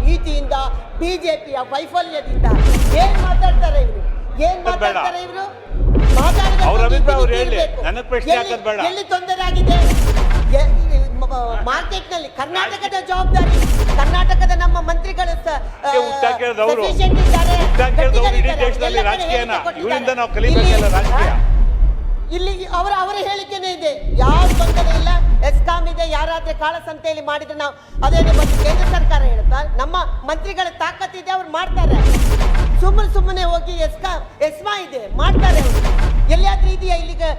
ನೀತಿಯಿಂದ ಬಿಜೆಪಿಯ ವೈಫಲ್ಯದಿಂದ ಏನ್ ಮಾತಾಡ್ತಾರೆ ಇವರು? ಏನ್ ಮಾತಾಡ್ತಾರೆ ಇವರು? ಎಲ್ಲಿ ತೊಂದರೆ ಆಗಿದೆ? ಮಾರ್ಕೆಟ್ ನಲ್ಲಿ ಕರ್ನಾಟಕದ ಜವಾಬ್ದಾರಿ, ಕರ್ನಾಟಕದ ನಮ್ಮ ಮಂತ್ರಿಗಳು ಇಲ್ಲಿ ಅವರ ಹೇಳಿಕೆನೇ ಇದೆ. ಯಾವ ತೊಂದರೆ ಇಲ್ಲ, ಎಸ್ಕಾಂ ಇದೆ, ಯಾರಾದ್ರೆ ಕಾಳಸಂತೆಯಲ್ಲಿ ಮಾಡಿದ್ರೆ ನಾವು ಅದೇನು ಬಂದು ಕೇಂದ್ರ ಸರ್ಕಾರ ಹೇಳುತ್ತಾ? ನಮ್ಮ ಮಂತ್ರಿಗಳ ತಾಕತ್ತಿದೆ, ಅವ್ರು ಮಾಡ್ತಾರೆ. ಸುಮ್ಮನೆ ಹೋಗಿ ಎಸ್ಮಾ ಇದೆ, ಮಾಡ್ತಾರೆ ಅವರು. ಎಲ್ಲಿಯಾದ್ರೂ ಇದೆಯಾ ಇಲ್ಲಿಗೆ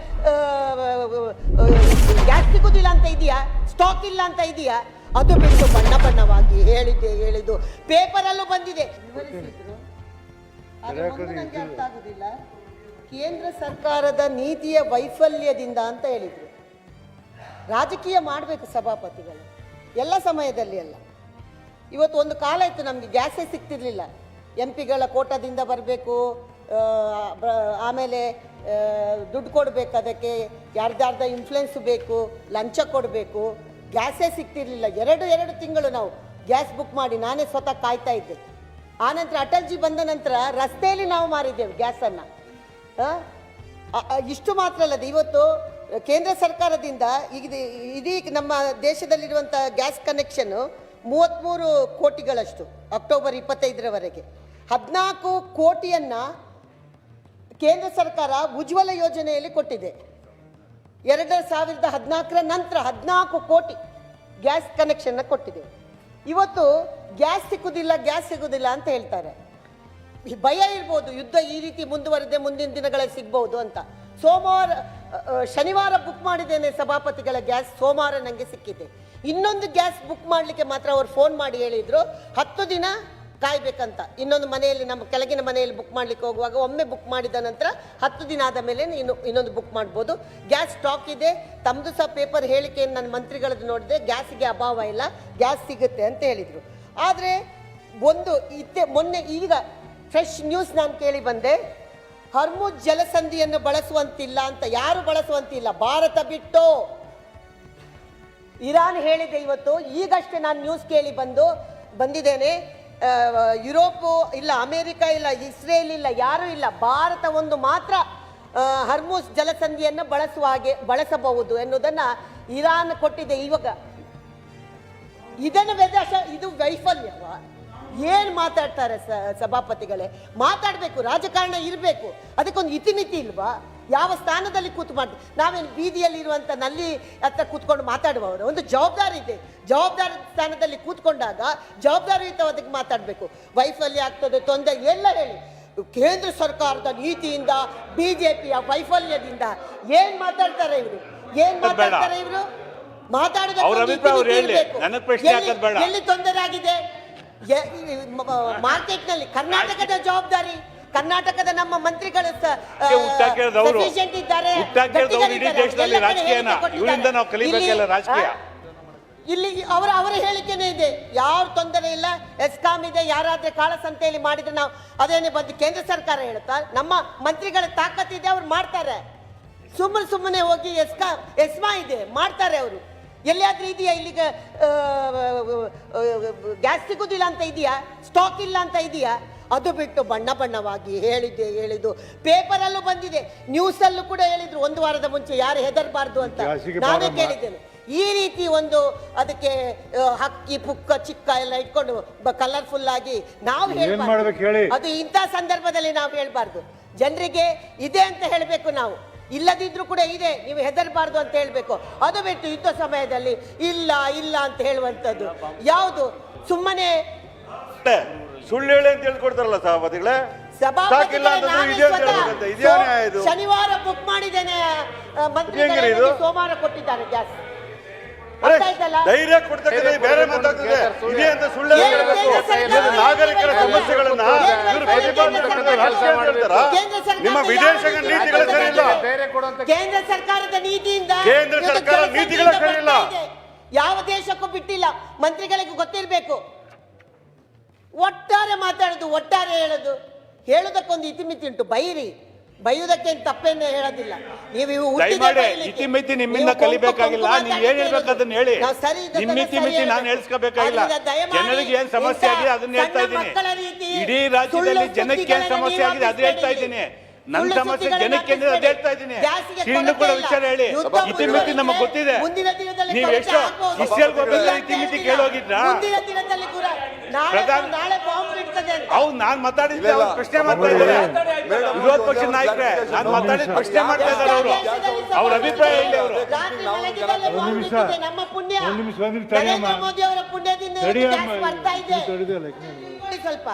ಗ್ಯಾಸ್ ಸಿಗುದಿಲ್ಲ ಅಂತ ಇದೆಯಾ? ಸ್ಟಾಕ್ ಇಲ್ಲ ಅಂತ ಇದೆಯಾ? ಅದು ಬಿಟ್ಟು ಬಣ್ಣವಾಗಿ ಹೇಳಿದ್ದು ಪೇಪರ್ ಅಲ್ಲೂ ಬಂದಿದೆ. ನನಗೆ ಅರ್ಥ ಆಗುದಿಲ್ಲ. ಕೇಂದ್ರ ಸರ್ಕಾರದ ನೀತಿಯ ವೈಫಲ್ಯದಿಂದ ಅಂತ ಹೇಳಿದ್ರು. ರಾಜಕೀಯ ಮಾಡಬೇಕು ಸಭಾಪತಿಗಳು, ಎಲ್ಲ ಸಮಯದಲ್ಲಿ ಅಲ್ಲ. ಇವತ್ತು ಒಂದು ಕಾಲ ಇತ್ತು ನಮಗೆ ಗ್ಯಾಸೇ ಸಿಗ್ತಿರ್ಲಿಲ್ಲ. MP ಗಳ ಕೋಟಾದಿಂದ ಬರಬೇಕು, ಆಮೇಲೆ ದುಡ್ಡು ಕೊಡಬೇಕು, ಅದಕ್ಕೆ ಯಾರ್ದಾರ್ದ ಇನ್ಫ್ಲುಯೆನ್ಸ್ ಬೇಕು, ಲಂಚ ಕೊಡಬೇಕು, ಗ್ಯಾಸೇ ಸಿಗ್ತಿರ್ಲಿಲ್ಲ. ಎರಡು ತಿಂಗಳು ನಾವು ಗ್ಯಾಸ್ ಬುಕ್ ಮಾಡಿ ನಾನೇ ಸ್ವತಃ ಕಾಯ್ತಾ ಇದ್ದೆ. ಆನಂತರ ಅಟಲ್ಜಿ ಬಂದ ನಂತರ ರಸ್ತೆಯಲ್ಲಿ ನಾವು ಮಾರಿದ್ದೇವೆ ಗ್ಯಾಸನ್ನು. ಇಷ್ಟು ಮಾತ್ರ ಅಲ್ಲದೆ ಇವತ್ತು ಕೇಂದ್ರ ಸರ್ಕಾರದಿಂದ ಇಡೀ ನಮ್ಮ ದೇಶದಲ್ಲಿರುವಂಥ ಗ್ಯಾಸ್ ಕನೆಕ್ಷನ್ನು 33 ಕೋಟಿಗಳಷ್ಟು ಅಕ್ಟೋಬರ್ 25ರವರೆಗೆ. 14 ಕೋಟಿಯನ್ನು ಕೇಂದ್ರ ಸರ್ಕಾರ ಉಜ್ವಲ ಯೋಜನೆಯಲ್ಲಿ ಕೊಟ್ಟಿದೆ. 2014ರ ನಂತರ 14 ಕೋಟಿ ಗ್ಯಾಸ್ ಕನೆಕ್ಷನ್ನ ಕೊಟ್ಟಿದೆ. ಇವತ್ತು ಗ್ಯಾಸ್ ಸಿಗುದಿಲ್ಲ ಅಂತ ಹೇಳ್ತಾರೆ. ಭಯ ಇರ್ಬೋದು, ಯುದ್ಧ ಈ ರೀತಿ ಮುಂದುವರೆದೆ, ಮುಂದಿನ ದಿನಗಳಲ್ಲಿ ಸಿಗ್ಬಹುದು ಅಂತ. ಶನಿವಾರ ಬುಕ್ ಮಾಡಿದ್ದೇನೆ ಸಭಾಪತಿಗಳ ಗ್ಯಾಸ್, ಸೋಮವಾರ ನನಗೆ ಸಿಕ್ಕಿದೆ. ಇನ್ನೊಂದು ಗ್ಯಾಸ್ ಬುಕ್ ಮಾಡಲಿಕ್ಕೆ ಮಾತ್ರ ಅವ್ರು ಫೋನ್ ಮಾಡಿ ಹೇಳಿದ್ರು 10 ದಿನ ಕಾಯ್ಬೇಕಂತ. ಇನ್ನೊಂದು ಮನೆಯಲ್ಲಿ, ನಮ್ಮ ಕೆಳಗಿನ ಮನೆಯಲ್ಲಿ ಬುಕ್ ಮಾಡ್ಲಿಕ್ಕೆ ಹೋಗುವಾಗ ಒಮ್ಮೆ ಬುಕ್ ಮಾಡಿದ ನಂತರ 10 ದಿನ ಆದ ಮೇಲೆ ಇನ್ನೊಂದು ಬುಕ್ ಮಾಡ್ಬೋದು. ಗ್ಯಾಸ್ ಸ್ಟಾಕ್ ಇದೆ. ತಮ್ಮದು ಸಹ ಪೇಪರ್ ಹೇಳಿಕೆಯನ್ನು ನನ್ನ ಮಂತ್ರಿಗಳದ್ದು ನೋಡಿದೆ, ಗ್ಯಾಸಿಗೆ ಅಭಾವ ಇಲ್ಲ, ಗ್ಯಾಸ್ ಸಿಗುತ್ತೆ ಅಂತ ಹೇಳಿದರು. ಆದರೆ ಮೊನ್ನೆ ಈಗ ಫ್ರೆಶ್ ನ್ಯೂಸ್ ನಾನು ಕೇಳಿ ಬಂದೆ, ಹರ್ಮುಜ್ ಜಲಸಂಧಿಯನ್ನು ಬಳಸುವಂತಿಲ್ಲ ಅಂತ. ಯಾರು ಬಳಸುವಂತಿಲ್ಲ? ಭಾರತ ಬಿಟ್ಟು ಇರಾನ್ ಹೇಳಿದೆ. ಇವತ್ತು ಈಗಷ್ಟೇ ನಾನು ನ್ಯೂಸ್ ಕೇಳಿ ಬಂದಿದ್ದೇನೆ. ಯುರೋಪು ಇಲ್ಲ, ಅಮೇರಿಕ ಇಲ್ಲ, ಇಸ್ರೇಲ್ ಇಲ್ಲ, ಯಾರೂ ಇಲ್ಲ, ಭಾರತ ಒಂದು ಮಾತ್ರ ಹರ್ಮುಜ್ ಜಲಸಂಧಿಯನ್ನು ಬಳಸಬಹುದು ಎನ್ನುವುದನ್ನು ಇರಾನ್ ಕೊಟ್ಟಿದೆ. ಇವಾಗ ಇದು ವೈಫಲ್ಯವ? ಏನು ಮಾತಾಡ್ತಾರೆ ಸಭಾಪತಿಗಳೇ? ಮಾತಾಡಬೇಕು, ರಾಜಕಾರಣ ಇರಬೇಕು, ಅದಕ್ಕೊಂದು ಇತಿಮಿತಿ ಇಲ್ವಾ? ಯಾವ ಸ್ಥಾನದಲ್ಲಿ ಕೂತು ಮಾಡ್ತೀವಿ? ನಾವೇನು ಬೀದಿಯಲ್ಲಿ ಇರುವಂಥ ನಲ್ಲಿ ಹತ್ರ ಕೂತ್ಕೊಂಡು ಮಾತಾಡುವವರು? ಒಂದು ಜವಾಬ್ದಾರಿ ಇದೆ. ಜವಾಬ್ದಾರಿ ಸ್ಥಾನದಲ್ಲಿ ಕೂತ್ಕೊಂಡಾಗ ಜವಾಬ್ದಾರಿಯುತವಾದಕ್ಕೆ ಮಾತಾಡಬೇಕು. ವೈಫಲ್ಯ ಆಗ್ತದೆ, ತೊಂದರೆ ಎಲ್ಲ ಹೇಳಿ. ಕೇಂದ್ರ ಸರ್ಕಾರದ ನೀತಿಯಿಂದ ಬಿಜೆಪಿಯ ವೈಫಲ್ಯದಿಂದ ಏನ್ ಮಾತಾಡ್ತಾರೆ ಇವರು? ಎಲ್ಲಿ ತೊಂದರೆ ಆಗಿದೆ? ಮಾರ್ಕೆಟ್ ನಲ್ಲಿ ಕರ್ನಾಟಕದ ಜವಾಬ್ದಾರಿ, ಕರ್ನಾಟಕದ ನಮ್ಮ ಮಂತ್ರಿಗಳು ಇದ್ದಾರೆ. ಇಲ್ಲಿ ಅವರ ಹೇಳಿಕೆನೇ ಇದೆ, ಯಾವ ತೊಂದರೆ ಇಲ್ಲ, ಎಸ್ಕಾಂ ಇದೆ, ಯಾರಾದ್ರೆ ಕಾಳಸಂತೆಯಲ್ಲಿ ಮಾಡಿದ್ರೆ ನಾವು ಅದೇನೇ ಬಂದು ಕೇಂದ್ರ ಸರ್ಕಾರ ಹೇಳುತ್ತಾ? ನಮ್ಮ ಮಂತ್ರಿಗಳ ತಾಕತ್ತಿದೆ, ಅವ್ರು ಮಾಡ್ತಾರೆ. ಸುಮ್ಮನೆ ಹೋಗಿ ಎಸ್ಮಾ ಇದೆ, ಮಾಡ್ತಾರೆ ಅವರು. ಎಲ್ಲಿಯಾದ್ರೂ ಇದೆಯಾ ಇಲ್ಲಿಗೆ ಗ್ಯಾಸ್ ಸಿಗುದಿಲ್ಲ ಅಂತ ಇದೆಯಾ? ಸ್ಟಾಕ್ ಇಲ್ಲ ಅಂತ ಇದೆಯಾ? ಅದು ಬಿಟ್ಟು ಬಣ್ಣವಾಗಿ ಹೇಳಿದ್ದು ಪೇಪರ್ ಅಲ್ಲೂ ಬಂದಿದೆ, ನ್ಯೂಸ್ ಅಲ್ಲೂ ಕೂಡ ಹೇಳಿದ್ರು 1 ವಾರದ ಮುಂಚೆ, ಯಾರು ಹೆದರ್ಬಾರ್ದು ಅಂತ. ನಾನೇ ಕೇಳಿದ್ದೇನೆ. ಈ ರೀತಿ ಒಂದು ಅದಕ್ಕೆ ಹಕ್ಕಿ ಪುಕ್ಕ ಚಿಕ್ಕ ಎಲ್ಲ ಇಟ್ಕೊಂಡು ಕಲರ್ಫುಲ್ ಆಗಿ ನಾವು ಹೇಳ್ಬಾರ್ದು. ಅದು ಇಂಥ ಸಂದರ್ಭದಲ್ಲಿ ನಾವು ಹೇಳ್ಬಾರ್ದು. ಜನರಿಗೆ ಇದೆ ಅಂತ ಹೇಳಬೇಕು ನಾವು, ಇಲ್ಲದಿದ್ರು ಕೂಡ ಇದೆ, ನೀವು ಹೆದರ್ಬಾರ್ದು ಅಂತ ಹೇಳ್ಬೇಕು. ಅದು ಬಿಟ್ಟು ಯುದ್ಧ ಸಮಯದಲ್ಲಿ ಇಲ್ಲ ಅಂತ ಹೇಳುವಂಥದ್ದು ಯಾವುದು? ಸುಮ್ಮನೆ ಸುಳ್ಳು ಹೇಳಿ ಅಂತ ಹೇಳ್ಕೊಡ್ತಾರಲ್ಲ ಸಭಾಪತಿಗಳೇ. ಶನಿವಾರ ಬುಕ್ ಮಾಡಿದ್ದೇನೆ, ಸೋಮವಾರ ಕೊಟ್ಟಿದ್ದಾರೆ ಗ್ಯಾಸ್. ಧೈರ್ಯ ಕೊಡ್ತಕ್ಕಂಥ ಬೇರೆ ಮಾತಾಗ್ತದೆ. ಇದೆ ಅಂತ ಸುಳ್ಳು ಹೇಳಬೇಕು. ನಾಗರಿಕರ ಸಮಸ್ಯೆಗಳನ್ನ ನಿಮ್ಮ ವಿದೇಶಿ ನೀತಿಗಳ ಸರಿ ಇಲ್ಲ. ಕೇಂದ್ರ ಸರ್ಕಾರದ ನೀತಿಯಿಂದ ಕೇಂದ್ರ ಸರ್ಕಾರ ನೀತಿಗಳ ಸರಿ ಇಲ್ಲ. ಯಾವ ದೇಶಕ್ಕೂ ಬಿಟ್ಟಿಲ್ಲ. ಮಂತ್ರಿಗಳಿಗೂ ಗೊತ್ತಿರಬೇಕು. ಒಟ್ಟಾರೆ ಮಾತಾಡೋದು, ಒಟ್ಟಾರೆ ಹೇಳೋದಕ್ಕೊಂದು ಇತಿಮಿತಿ ಉಂಟು. ಬೈರಿ, ಬೈಯುವುದಕ್ಕೆ ತಪ್ಪೇನೆ ಹೇಳೋದಿಲ್ಲ. ನೀವು ಇವು ಹುಟ್ಟಿದ ದಯಮಾಡಿ ಬೈಲಿಕ್ಕೆ. ಇತಿಮಿತಿ ನಿಮ್ಮಿಂದ ನೀವು ಕಲಿಬೇಕಾಗಿಲ್ಲ. ಕೊಂಕು ನೀವು ಏನ್ ಹೇಳ್ಬೇಕು ಅದನ್ನ ಹೇಳಿ. ನಾವು ಸರಿ ಇದ್ದದ್ದನ್ನ ನಿಮ್ಮ ಇತಿಮಿತಿ ಸರಿ ನಾನು ಹೇಳ್ಬೇಕು. ಹೇಳ್ಸ್ಕೋಬೇಕಾಗಿಲ್ಲ. ಆದ್ರಿಂದ ದಯಮಾಡಿ ಜನರಿಗೆ ಏನ್ ಸಮಸ್ಯೆ ಆಗಿದೆ ಅದನ್ನ ಹೇಳ್ತಾ ಸಣ್ಣ ಇದ್ದೀನಿ. ಮಕ್ಕಳ ರೀತಿ ಇಡೀ ರಾಜ್ಯದಲ್ಲಿ ಸುಳ್ಳು ಜನಕ್ಕೆ ಏನ್ ಸುದ್ದಿಗಳನ್ನ ಸಮಸ್ಯೆ ಆಗಿದೆ ಅದು ಹೇಳ್ತಾ ಇದ್ದೀನಿ. ನನ್ನ ಸುಳ್ಳು ಸಮಸ್ಯೆ ಸುದ್ದಿಗಳನ್ನ ಜನಕ್ಕೆ ಅಂದ್ರೆ ಅದು ಹೇಳ್ತಾ ಇದ್ದೀನಿ. ಗ್ಯಾಸ್ಗೆ ಸೀಣ್ಣು ಕೂಡ ಕೊರತೆ ವಿಚಾರ ಹೇಳಿ. ಇಲ್ಲ. ಯುದ್ಧ ಇತಿಮಿತಿ ನಮಗೆ ಗೊತ್ತಿದೆ. ಮುಂದಿನ ದಿನದಲ್ಲಿ ನೀವು ಕೊರತೆ ಎಷ್ಟು ಆಗ್ಬೋದು. ಇಸ್ರೇಲ್ ಹೋಗ್ಬೇಕಾದ್ರೆ ಇಲ್ಲ ಅಂತ ಇತಿಮಿತಿ ಹೇಳ್ತಿಲ್ಲ. ಕೇಳೋಗಿದ್ರಾ? ಮುಂದಿನ ದಿನದಲ್ಲಿ ಕೂಡ ನಾಳೆ ಬಾಂಬ್ ಇಡ್ತದೆ ಅಂತ. ಅವ್ರು ನಾನ್ ಮಾತಾಡಿದ್ರೆ ಅವ್ರು ಪ್ರಶ್ನೆ ಮಾಡ್ತಾ ಇದ್ದಾರೆ. ವಿರೋಧ ಪಕ್ಷದ ನಾಯಕರೇ ನಾನು ಮಾತಾಡಿದ ಪ್ರಶ್ನೆ ಮಾಡ್ತಾ ಇದ್ದಾರೆ ಅವರು. ಅವ್ರ ಅಭಿಪ್ರಾಯ ಇಲ್ಲ ಅವರು. ರಾತ್ರಿ ಮಲಗಿದಲ್ಲೇ ಬಾಂಬ್ ಇಟ್ಟಿದೆ. ನಮ್ಮ ಪುಣ್ಯ ಒಂದು ನಿಮಿಷ ನರೇಂದ್ರ ಮೋದಿ ಅವರ ಪುಣ್ಯದಿಂದ ತಡಿ ಗ್ಯಾಸ್ ಅಮ್ಮ, ಬರ್ತಾ ಇದೆ. ತಡಿದಲ್ಲ. ನೋಡಿ ಸ್ವಲ್ಪ